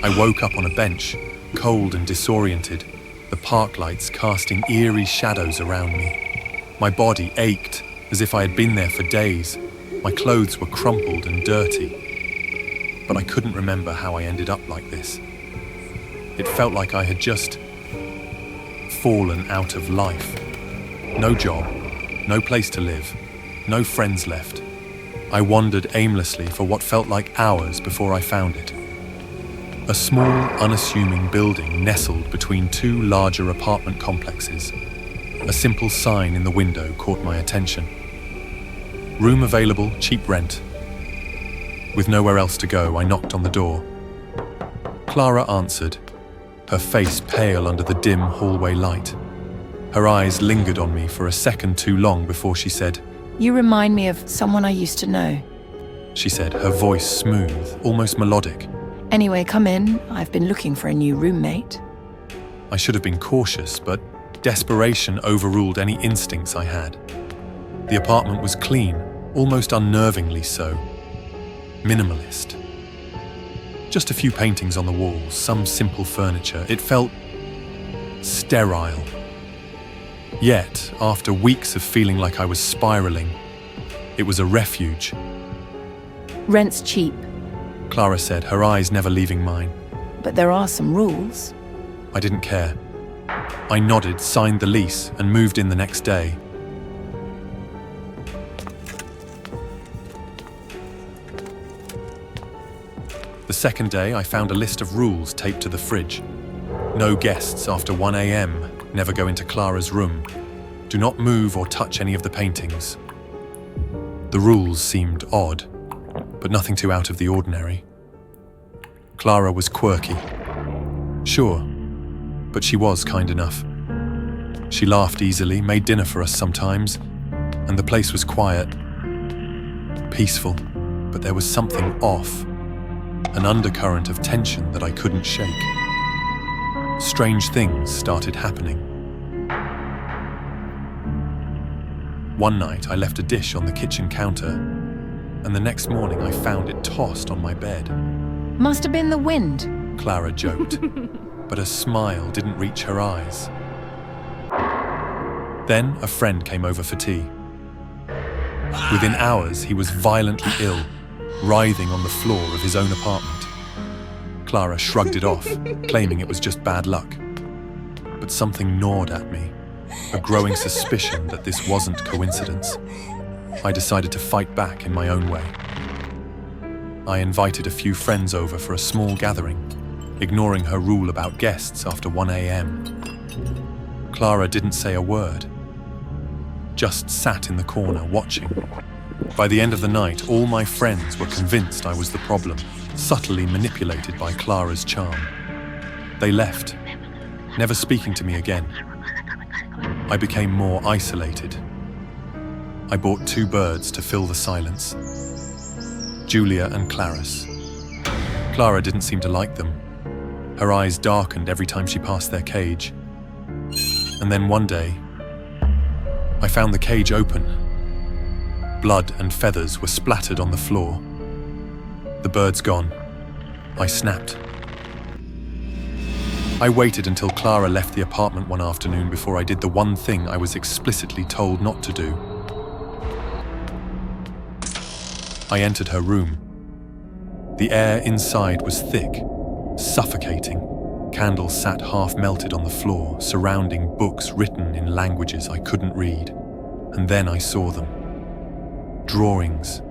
I woke up on a bench, cold and disoriented, the park lights casting eerie shadows around me. My body ached as if I had been there for days. My clothes were crumpled and dirty. But I couldn't remember how I ended up like this. It felt like I had just fallen out of life. No job, no place to live, no friends left. I wandered aimlessly for what felt like hours before I found it. A small, unassuming building nestled between two larger apartment complexes. A simple sign in the window caught my attention. Room available, cheap rent. With nowhere else to go, I knocked on the door. Clara answered, her face pale under the dim hallway light. Her eyes lingered on me for a second too long before she said, "You remind me of someone I used to know." She said, her voice smooth, almost melodic. "Anyway, come in. I've been looking for a new roommate." I should have been cautious, but desperation overruled any instincts I had. The apartment was clean, almost unnervingly so. Minimalist. Just a few paintings on the walls, some simple furniture. It felt sterile. Yet, after weeks of feeling like I was spiraling, it was a refuge. "Rent's cheap, Clara said, her eyes never leaving mine. but there are some rules." I didn't care. I nodded, signed the lease, and moved in the next day. The second day, I found a list of rules taped to the fridge. No guests after 1 a.m. Never go into Clara's room. Do not move or touch any of the paintings. The rules seemed odd, but nothing too out of the ordinary. Clara was quirky. Sure, but she was kind enough. She laughed easily, made dinner for us sometimes, and the place was quiet, peaceful, but there was something off, an undercurrent of tension that I couldn't shake. Strange things started happening. One night, I left a dish on the kitchen counter, and the next morning I found it tossed on my bed. "Must have been the wind." Clara joked, but a smile didn't reach her eyes. Then a friend came over for tea. Within hours, he was violently ill, writhing on the floor of his own apartment. Clara shrugged it off, claiming it was just bad luck. But something gnawed at me, a growing suspicion that this wasn't coincidence. I decided to fight back in my own way. I invited a few friends over for a small gathering, ignoring her rule about guests after 1 a.m. Clara didn't say a word, just sat in the corner watching. By the end of the night, all my friends were convinced I was the problem, subtly manipulated by Clara's charm. They left, never speaking to me again. I became more isolated. I bought 2 birds to fill the silence. Julia and Clarice. Clara didn't seem to like them. Her eyes darkened every time she passed their cage. And then one day, I found the cage open. Blood and feathers were splattered on the floor. The birds gone. I snapped. I waited until Clara left the apartment one afternoon before I did the one thing I was explicitly told not to do. I entered her room. The air inside was thick, suffocating. Candles sat half-melted on the floor, surrounding books written in languages I couldn't read. And then I saw them. Drawings,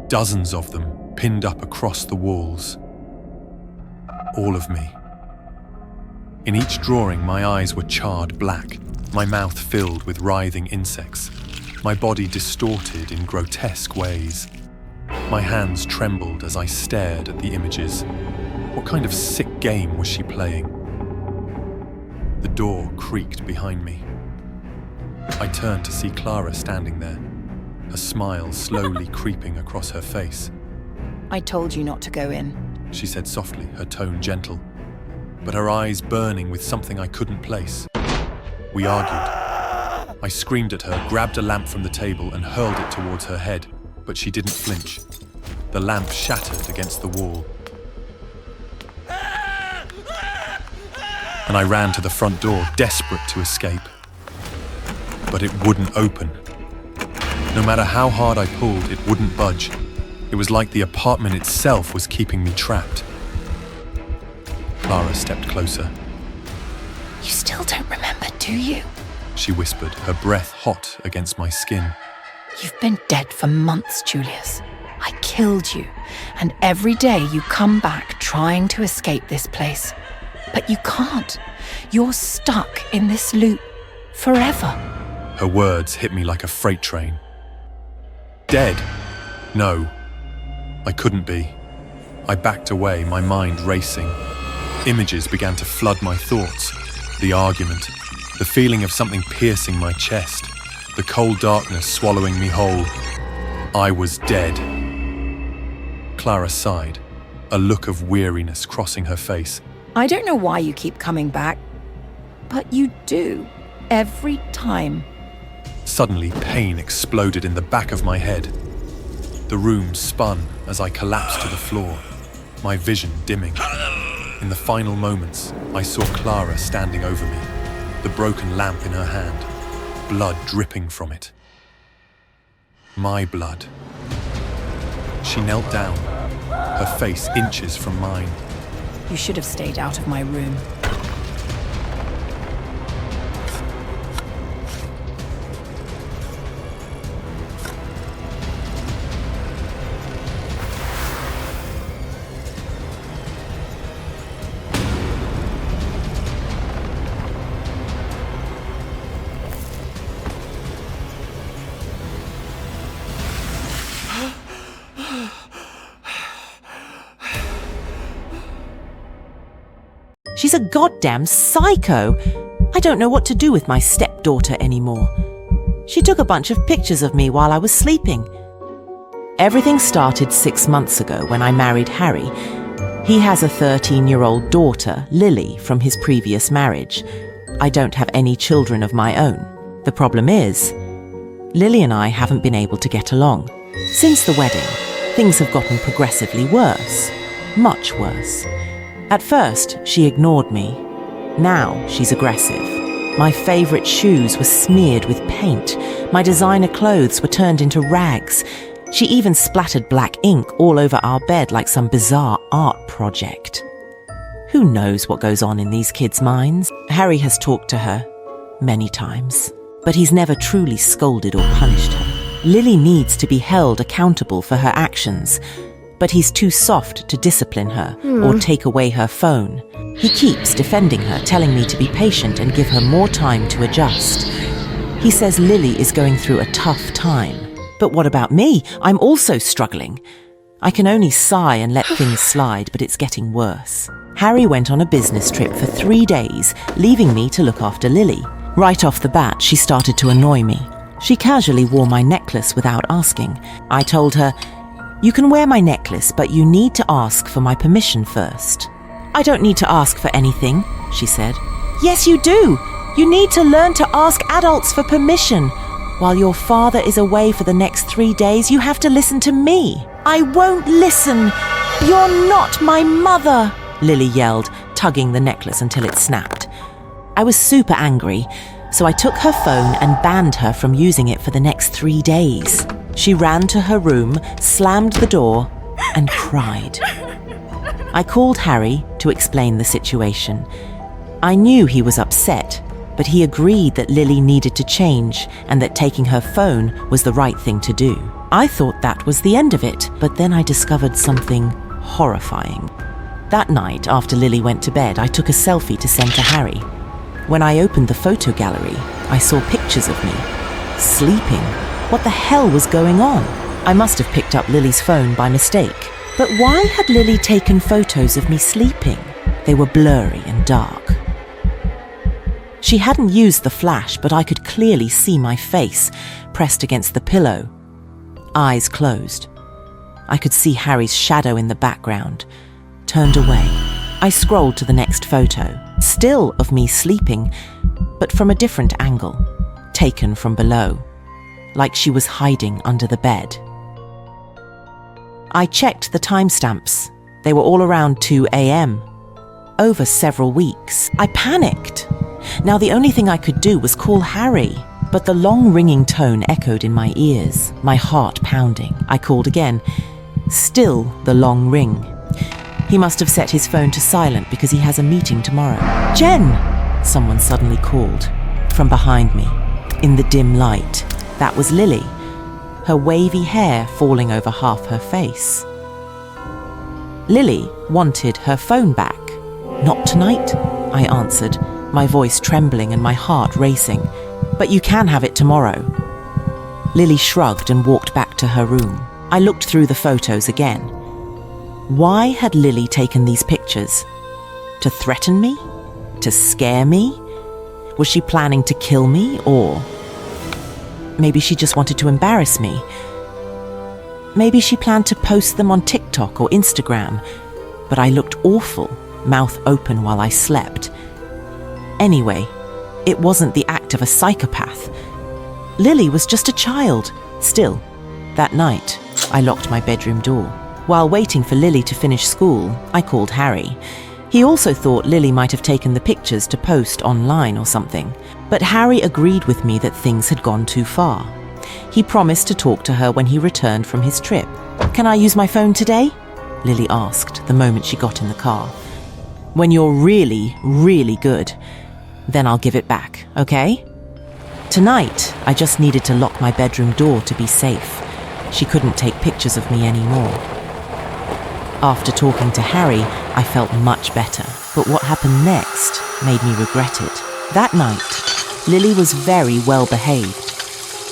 dozens of them, pinned up across the walls. All of me. In each drawing, my eyes were charred black, my mouth filled with writhing insects, my body distorted in grotesque ways. My hands trembled as I stared at the images. What kind of sick game was she playing? The door creaked behind me. I turned to see Clara standing there, a smile slowly creeping across her face. "I told you not to go in." She said softly, her tone gentle, but her eyes burning with something I couldn't place. We argued. I screamed at her, grabbed a lamp from the table and hurled it towards her head, but she didn't flinch. The lamp shattered against the wall. and I ran to the front door, desperate to escape. But it wouldn't open. No matter how hard I pulled, it wouldn't budge. It was like the apartment itself was keeping me trapped. Clara stepped closer. You still don't remember, do you? She whispered, her breath hot against my skin. You've been dead for months, Julius. I killed you, and every day you come back trying to escape this place. But you can't. You're stuck in this loop forever. Her words hit me like a freight train. Dead? No. I couldn't be. I backed away, my mind racing. Images began to flood my thoughts. The argument, the feeling of something piercing my chest, the cold darkness swallowing me whole. I was dead. Clara sighed, a look of weariness crossing her face. I don't know why you keep coming back, but you do, every time. Suddenly, pain exploded in the back of my head. The room spun as I collapsed to the floor, my vision dimming. In the final moments, I saw Clara standing over me, the broken lamp in her hand, blood dripping from it. My blood. She knelt down, her face inches from mine. You should have stayed out of my room. She's a goddamn psycho. I don't know what to do with my stepdaughter anymore. She took a bunch of pictures of me while I was sleeping. Everything started 6 months ago when I married Harry. He has a 13-year-old daughter, Lily, from his previous marriage. I don't have any children of my own. The problem is, Lily and I haven't been able to get along. Since the wedding, things have gotten progressively worse. Much worse. At first, she ignored me. Now, she's aggressive. My favourite shoes were smeared with paint. My designer clothes were turned into rags. She even splattered black ink all over our bed like some bizarre art project. Who knows what goes on in these kids' minds? Harry has talked to her many times, but he's never truly scolded or punished her. Lily needs to be held accountable for her actions, but he's too soft to discipline her or take away her phone. He keeps defending her, telling me to be patient and give her more time to adjust. He says Lily is going through a tough time. But what about me? I'm also struggling. I can only sigh and let things slide, but it's getting worse. Harry went on a business trip for 3 days, leaving me to look after Lily. Right off the bat, she started to annoy me. She casually wore my necklace without asking. I told her, "You can wear my necklace, but you need to ask for my permission first." "I don't need to ask for anything," she said. "Yes, you do. You need to learn to ask adults for permission. While your father is away for the next 3 days, you have to listen to me." "I won't listen. You're not my mother," Lily yelled, tugging the necklace until it snapped. I was super angry, so I took her phone and banned her from using it for the next 3 days. She ran to her room, slammed the door, and cried. I called Harry to explain the situation. I knew he was upset, but he agreed that Lily needed to change and that taking her phone was the right thing to do. I thought that was the end of it, but then I discovered something horrifying. That night, after Lily went to bed, I took a selfie to send to Harry. When I opened the photo gallery, I saw pictures of me, sleeping. What the hell was going on? I must have picked up Lily's phone by mistake. But why had Lily taken photos of me sleeping? They were blurry and dark. She hadn't used the flash, but I could clearly see my face pressed against the pillow, eyes closed. I could see Harry's shadow in the background, turned away. I scrolled to the next photo, still of me sleeping, but from a different angle, taken from below, like she was hiding under the bed. I checked the timestamps. They were all around 2 a.m. over several weeks. I panicked. Now the only thing I could do was call Harry, but the long ringing tone echoed in my ears, my heart pounding. I called again. Still the long ring. He must have set his phone to silent because he has a meeting tomorrow. "Jen!" someone suddenly called. From behind me, in the dim light, that was Lily, her wavy hair falling over half her face. Lily wanted her phone back. "Not tonight," I answered, my voice trembling and my heart racing. "But you can have it tomorrow." Lily shrugged and walked back to her room. I looked through the photos again. Why had Lily taken these pictures? To threaten me? To scare me? Was she planning to kill me, or maybe she just wanted to embarrass me? Maybe she planned to post them on TikTok or Instagram, but I looked awful, mouth open while I slept. Anyway, it wasn't the act of a psychopath. Lily was just a child. Still, that night, I locked my bedroom door. While waiting for Lily to finish school, I called Harry. He also thought Lily might have taken the pictures to post online or something, but Harry agreed with me that things had gone too far. He promised to talk to her when he returned from his trip. "Can I use my phone today?" Lily asked the moment she got in the car. "When you're really, really good, then I'll give it back, okay?" Tonight, I just needed to lock my bedroom door to be safe. She couldn't take pictures of me anymore. After talking to Harry, I felt much better, but what happened next made me regret it. That night, Lily was very well behaved.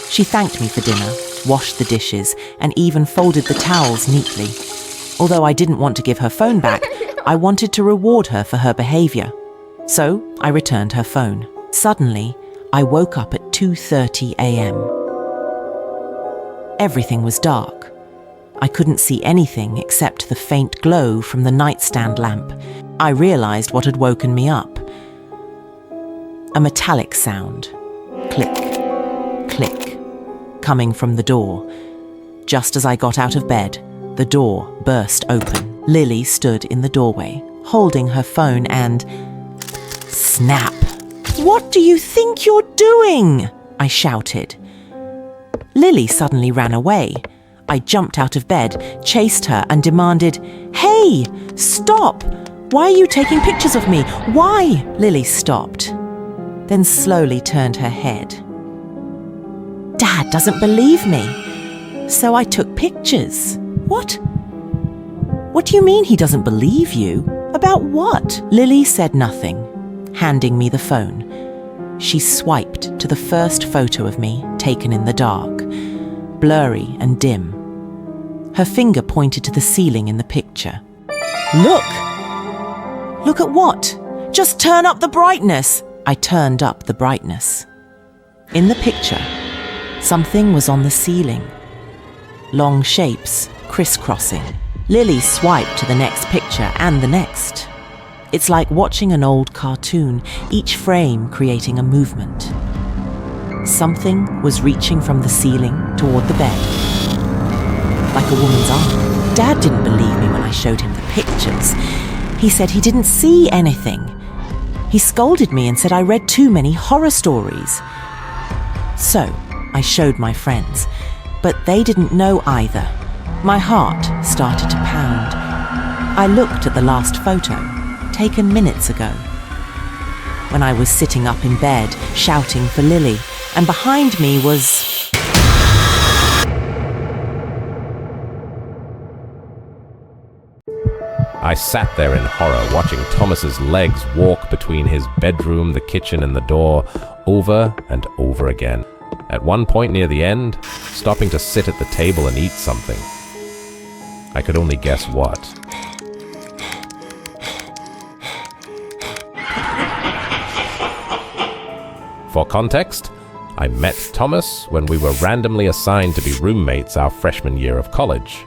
She thanked me for dinner, washed the dishes, and even folded the towels neatly. Although I didn't want to give her phone back, I wanted to reward her for her behavior. So I returned her phone. Suddenly, I woke up at 2:30 a.m. Everything was dark. I couldn't see anything except the faint glow from the nightstand lamp. I realized what had woken me up. A metallic sound. Click, click, coming from the door. Just as I got out of bed, the door burst open. Lily stood in the doorway, holding her phone and... Snap! "What do you think you're doing?" I shouted. Lily suddenly ran away. I jumped out of bed, chased her and demanded, "Hey, stop! Why are you taking pictures of me? Why?" Lily stopped, then slowly turned her head. "Dad doesn't believe me, so I took pictures." "What? What do you mean he doesn't believe you? About what?" Lily said nothing, handing me the phone. She swiped to the first photo of me taken in the dark, blurry and dim. Her finger pointed to the ceiling in the picture. "Look!" "Look at what?" "Just turn up the brightness!" I turned up the brightness. In the picture, something was on the ceiling. Long shapes, crisscrossing. Lily swiped to the next picture and the next. It's like watching an old cartoon, each frame creating a movement. Something was reaching from the ceiling toward the bed, like a woman's arm. Dad didn't believe me when I showed him the pictures. He said he didn't see anything. He scolded me and said I read too many horror stories. So I showed my friends, but they didn't know either. My heart started to pound. I looked at the last photo, taken minutes ago, when I was sitting up in bed, shouting for Lily, and behind me was... I sat there in horror, watching Thomas's legs walk between his bedroom, the kitchen, and the door, over and over again. At one point near the end, stopping to sit at the table and eat something. I could only guess what. For context, I met Thomas when we were randomly assigned to be roommates our freshman year of college.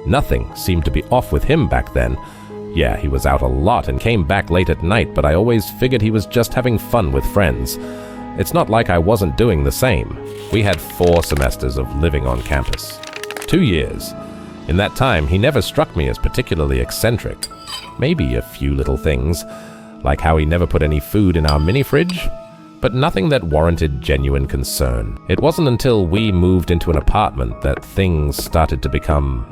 Nothing seemed to be off with him back then. Yeah, he was out a lot and came back late at night, but I always figured he was just having fun with friends. It's not like I wasn't doing the same. We had 4 semesters of living on campus. 2 years. In that time, he never struck me as particularly eccentric. Maybe a few little things, like how he never put any food in our mini-fridge, but nothing that warranted genuine concern. It wasn't until we moved into an apartment that things started to become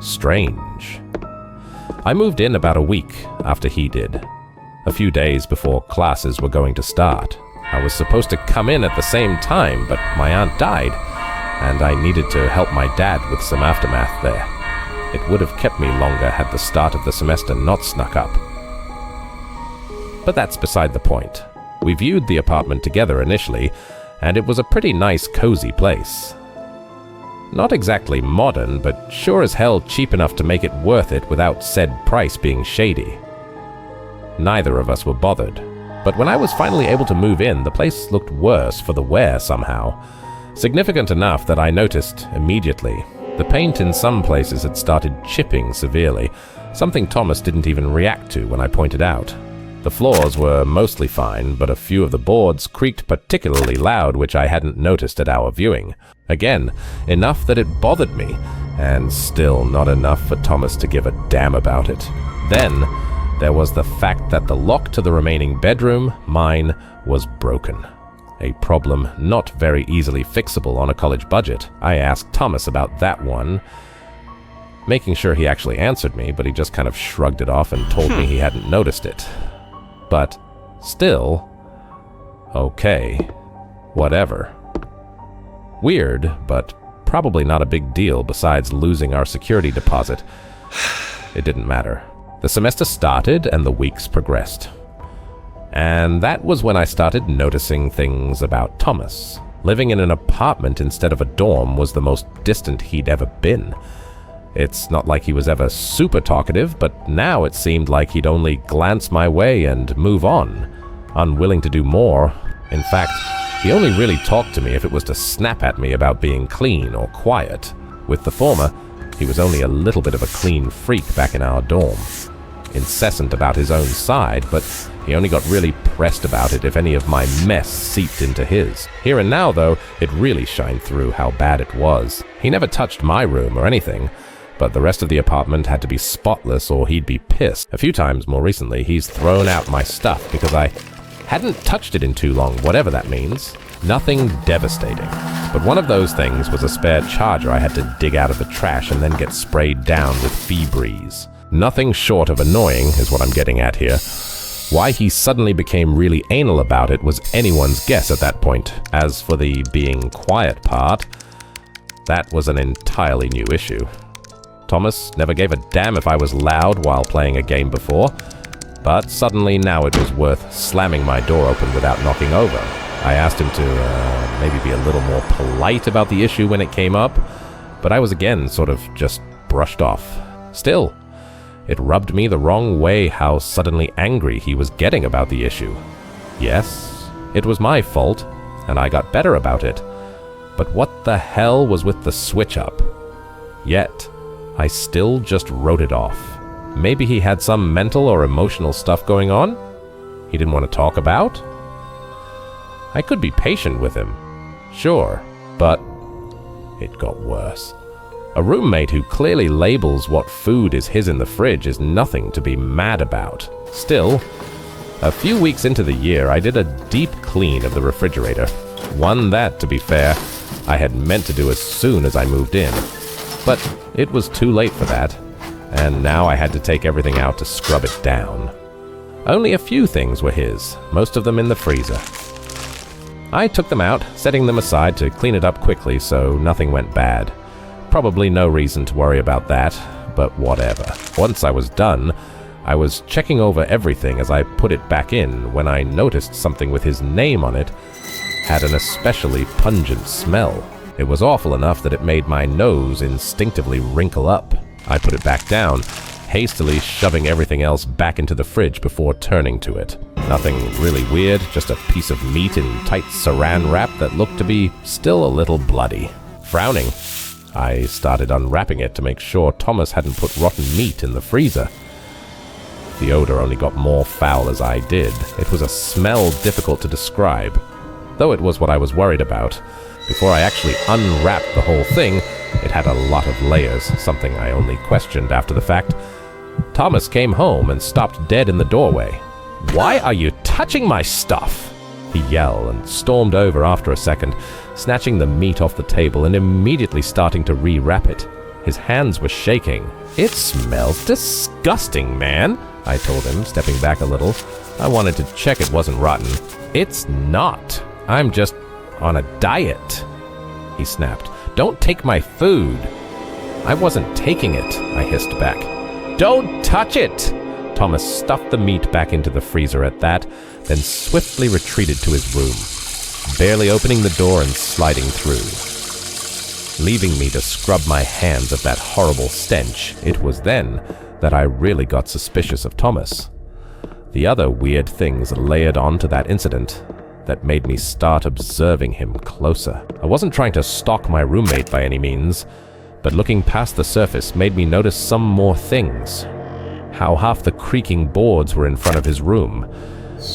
strange. I moved in about a week after he did, a few days before classes were going to start. I was supposed to come in at the same time, but my aunt died, and I needed to help my dad with some aftermath there. It would have kept me longer had the start of the semester not snuck up. But that's beside the point. We viewed the apartment together initially, and it was a pretty nice, cozy place. Not exactly modern, but sure as hell cheap enough to make it worth it without said price being shady. Neither of us were bothered, but when I was finally able to move in, the place looked worse for the wear somehow. Significant enough that I noticed immediately. The paint in some places had started chipping severely, something Thomas didn't even react to when I pointed out. The floors were mostly fine, but a few of the boards creaked particularly loud, which I hadn't noticed at our viewing. Again, enough that it bothered me, and still not enough for Thomas to give a damn about it. Then, there was the fact that the lock to the remaining bedroom, mine, was broken. A problem not very easily fixable on a college budget. I asked Thomas about that one, making sure he actually answered me, but he just kind of shrugged it off and told me he hadn't noticed it. But still, okay, whatever. Weird, but probably not a big deal besides losing our security deposit. It didn't matter. The semester started and the weeks progressed. And that was when I started noticing things about Thomas. Living in an apartment instead of a dorm was the most distant he'd ever been. It's not like he was ever super talkative, but now it seemed like he'd only glance my way and move on, unwilling to do more. In fact, he only really talked to me if it was to snap at me about being clean or quiet. With the former, he was only a little bit of a clean freak back in our dorm. Incessant about his own side, but he only got really pressed about it if any of my mess seeped into his. Here and now, though, it really shined through how bad it was. He never touched my room or anything, but the rest of the apartment had to be spotless or he'd be pissed. A few times more recently, he's thrown out my stuff because I hadn't touched it in too long, whatever that means. Nothing devastating. But one of those things was a spare charger I had to dig out of the trash and then get sprayed down with Feebreeze. Nothing short of annoying is what I'm getting at here. Why he suddenly became really anal about it was anyone's guess at that point. As for the being quiet part, that was an entirely new issue. Thomas never gave a damn if I was loud while playing a game before, but suddenly now it was worth slamming my door open without knocking over. I asked him to maybe be a little more polite about the issue when it came up, but I was again sort of just brushed off. Still, it rubbed me the wrong way how suddenly angry he was getting about the issue. Yes, it was my fault, and I got better about it, but what the hell was with the switch up? Yet, I still just wrote it off. Maybe he had some mental or emotional stuff going on he didn't want to talk about? I could be patient with him, sure, but it got worse. A roommate who clearly labels what food is his in the fridge is nothing to be mad about. Still, a few weeks into the year, I did a deep clean of the refrigerator. One that, to be fair, I had meant to do as soon as I moved in. But it was too late for that, and now I had to take everything out to scrub it down. Only a few things were his, most of them in the freezer. I took them out, setting them aside to clean it up quickly so nothing went bad. Probably no reason to worry about that, but whatever. Once I was done, I was checking over everything as I put it back in when I noticed something with his name on it had an especially pungent smell. It was awful enough that it made my nose instinctively wrinkle up. I put it back down, hastily shoving everything else back into the fridge before turning to it. Nothing really weird, just a piece of meat in tight saran wrap that looked to be still a little bloody. Frowning, I started unwrapping it to make sure Thomas hadn't put rotten meat in the freezer. The odor only got more foul as I did. It was a smell difficult to describe, though it was what I was worried about. Before I actually unwrapped the whole thing, it had a lot of layers, something I only questioned after the fact. Thomas came home and stopped dead in the doorway. "Why are you touching my stuff?" he yelled and stormed over after a second, snatching the meat off the table and immediately starting to re-wrap it. His hands were shaking. "It smells disgusting, man," I told him, stepping back a little. I wanted to check it wasn't rotten. "It's not. I'm just on a diet," he snapped. "Don't take my food." "I wasn't taking it," I hissed back. "Don't touch it!" Thomas stuffed the meat back into the freezer at that, then swiftly retreated to his room, barely opening the door and sliding through. Leaving me to scrub my hands of that horrible stench, it was then that I really got suspicious of Thomas. The other weird things layered onto that incident that made me start observing him closer. I wasn't trying to stalk my roommate by any means, but looking past the surface made me notice some more things. How half the creaking boards were in front of his room.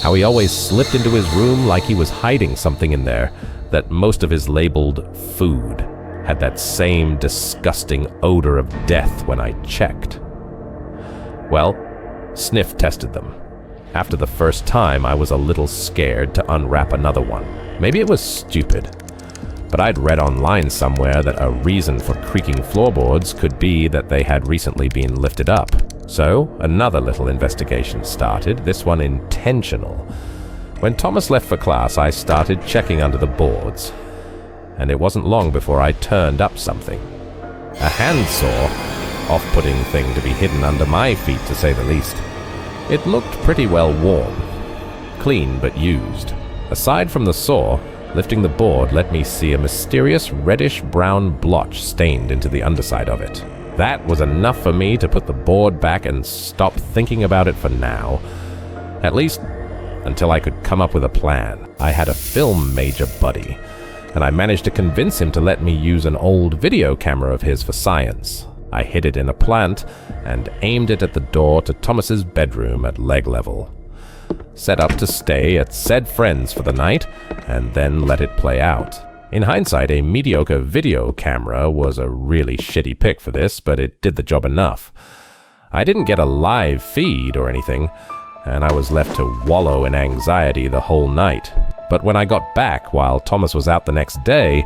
How he always slipped into his room like he was hiding something in there, that most of his labeled food had that same disgusting odor of death when I checked. Well, sniff tested them. After the first time, I was a little scared to unwrap another one. Maybe it was stupid, but I'd read online somewhere that a reason for creaking floorboards could be that they had recently been lifted up. So, another little investigation started, this one intentional. When Thomas left for class, I started checking under the boards, and it wasn't long before I turned up something. A handsaw, off-putting thing to be hidden under my feet, to say the least. It looked pretty well worn, clean but used. Aside from the saw, lifting the board let me see a mysterious reddish-brown blotch stained into the underside of it. That was enough for me to put the board back and stop thinking about it for now. At least, until I could come up with a plan. I had a film major buddy, and I managed to convince him to let me use an old video camera of his for science. I hid it in a plant and aimed it at the door to Thomas's bedroom at leg level. Set up to stay at said friends for the night, and then let it play out. In hindsight, a mediocre video camera was a really shitty pick for this, but it did the job enough. I didn't get a live feed or anything, and I was left to wallow in anxiety the whole night. But when I got back while Thomas was out the next day,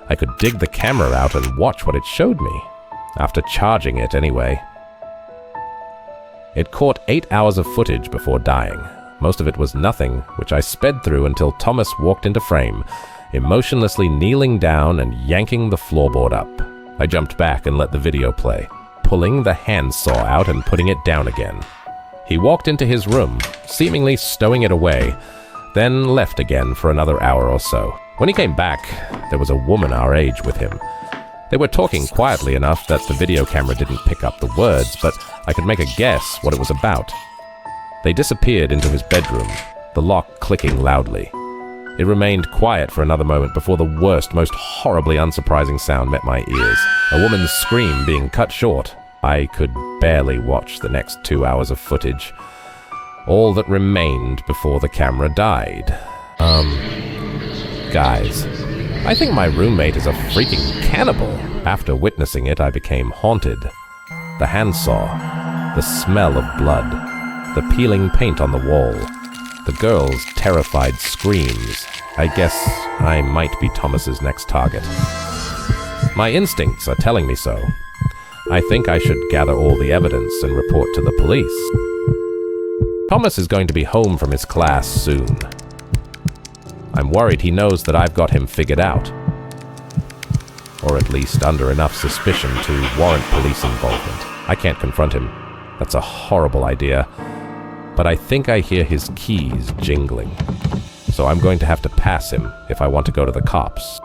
I could dig the camera out and watch what it showed me. After charging it anyway. It caught 8 hours of footage before dying. Most of it was nothing, which I sped through until Thomas walked into frame, emotionlessly kneeling down and yanking the floorboard up. I jumped back and let the video play, pulling the handsaw out and putting it down again. He walked into his room, seemingly stowing it away, then left again for another hour or so. When he came back, there was a woman our age with him. They were talking quietly enough that the video camera didn't pick up the words, but I could make a guess what it was about. They disappeared into his bedroom, the lock clicking loudly. It remained quiet for another moment before the worst, most horribly unsurprising sound met my ears. A woman's scream being cut short. I could barely watch the next 2 hours of footage. All that remained before the camera died. Guys, I think my roommate is a freaking cannibal. After witnessing it, I became haunted. The handsaw, the smell of blood, the peeling paint on the wall, the girl's terrified screams. I guess I might be Thomas's next target. My instincts are telling me so. I think I should gather all the evidence and report to the police. Thomas is going to be home from his class soon. I'm worried he knows that I've got him figured out. Or at least under enough suspicion to warrant police involvement. I can't confront him. That's a horrible idea. But I think I hear his keys jingling. So I'm going to have to pass him if I want to go to the cops.